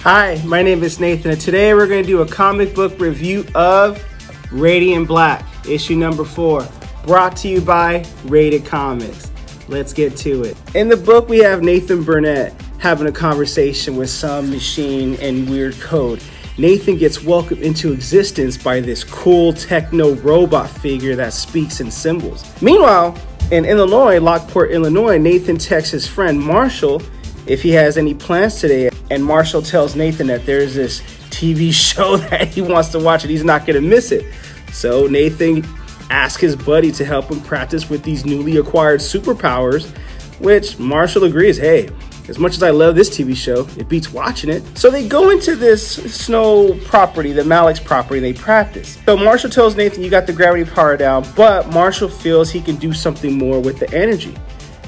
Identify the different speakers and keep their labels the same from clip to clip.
Speaker 1: Hi, my name is Nathan, and today we're going to do a comic book review of Radiant Black, issue number 4, brought to you by Rated Comics. Let's get to it. In the book, we have Nathan Burnett having a conversation with some machine in weird code. Nathan gets welcomed into existence by this cool techno robot figure that speaks in symbols. Meanwhile, in Illinois, Lockport, Illinois, Nathan texts his friend Marshall if he has any plans today, and Marshall tells Nathan that there's this TV show that he wants to watch and he's not going to miss it. So Nathan asks his buddy to help him practice with these newly acquired superpowers, which Marshall agrees, hey, as much as I love this TV show, it beats watching it. So they go into this snow property, the Malik's property, and they practice. So Marshall tells Nathan, you got the gravity power down, but Marshall feels he can do something more with the energy,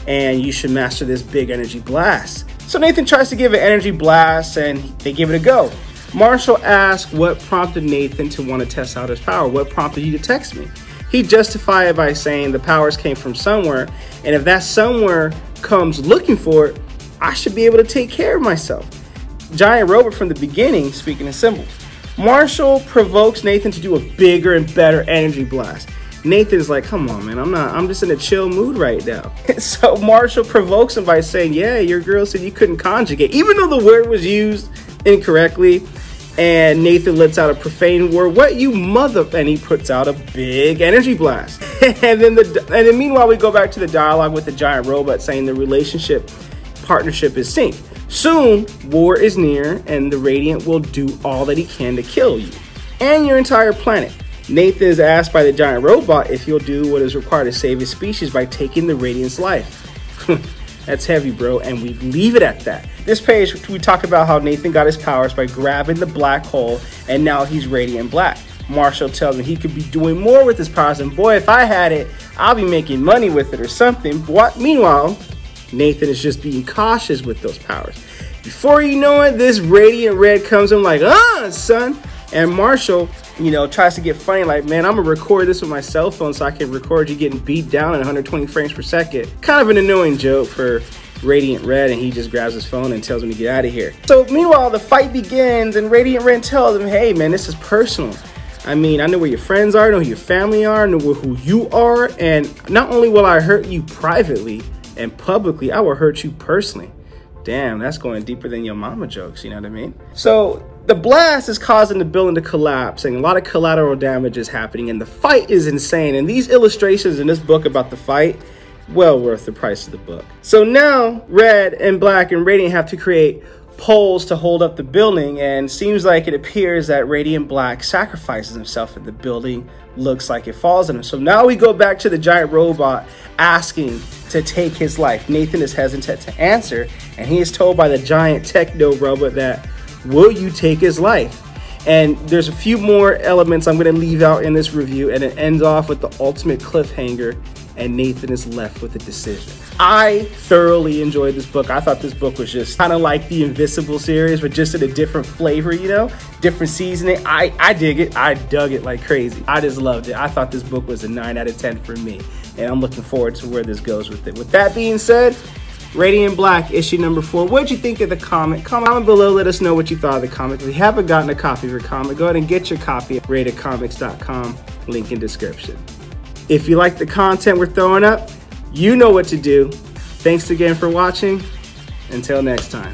Speaker 1: and you should master this big energy blast. So Nathan tries to give an energy blast, and they give it a go. Marshall asks what prompted Nathan to want to test out his power. What prompted you to text me? He justified it by saying the powers came from somewhere, and if that somewhere comes looking for it, I should be able to take care of myself. Giant robot from the beginning, speaking in symbols. Marshall provokes Nathan to do a bigger and better energy blast. Nathan's like, come on, man, I'm just in a chill mood right now. So Marshall provokes him by saying, yeah, your girl said you couldn't conjugate, even though the word was used incorrectly. And Nathan lets out a profane word, what you mother, and he puts out a big energy blast. and then meanwhile, we go back to the dialogue with the giant robot saying the partnership is synced. Soon, war is near, and the Radiant will do all that he can to kill you and your entire planet. Nathan is asked by the giant robot if he'll do what is required to save his species by taking the Radiant's life. That's heavy, bro, and we leave it at that. This page, we talk about how Nathan got his powers by grabbing the black hole, and now he's Radiant Black. Marshall tells me he could be doing more with his powers, and boy, if I had it, I'll be making money with it or something. But meanwhile, Nathan is just being cautious with those powers. Before you know it, this Radiant Red comes in like, son. And Marshall, tries to get funny, like, man, I'm gonna record this with my cell phone so I can record you getting beat down at 120 frames per second. Kind of an annoying joke for Radiant Red, and he just grabs his phone and tells him to get out of here. So meanwhile, the fight begins, and Radiant Red tells him, hey, man, this is personal. I mean, I know where your friends are, I know who your family are, I know who you are, and not only will I hurt you privately and publicly, I will hurt you personally. Damn, that's going deeper than your mama jokes, you know what I mean? So the blast is causing the building to collapse, and a lot of collateral damage is happening, and the fight is insane. And these illustrations in this book about the fight, well worth the price of the book. So now Red and Black and Radiant have to create poles to hold up the building, and seems like it appears that Radiant Black sacrifices himself and the building looks like it falls on him. So now we go back to the giant robot asking to take his life. Nathan is hesitant to answer, and he is told by the giant techno robot that, will you take his life? And there's a few more elements I'm going to leave out in this review, and it ends off with the ultimate cliffhanger, and Nathan is left with a decision. I thoroughly enjoyed this book. I thought this book was just kind of like the Invincible series, but just in a different flavor, different seasoning. I dig it. I dug it like crazy. I just loved it. I thought this book was a 9 out of 10 for me, and I'm looking forward to where this goes with it. With that being said, Radiant Black, issue number 4. What'd you think of the comic? Comment below, let us know what you thought of the comic. If you haven't gotten a copy of your comic, go ahead and get your copy at RatedComics.com, link in description. If you like the content we're throwing up, you know what to do. Thanks again for watching. Until next time.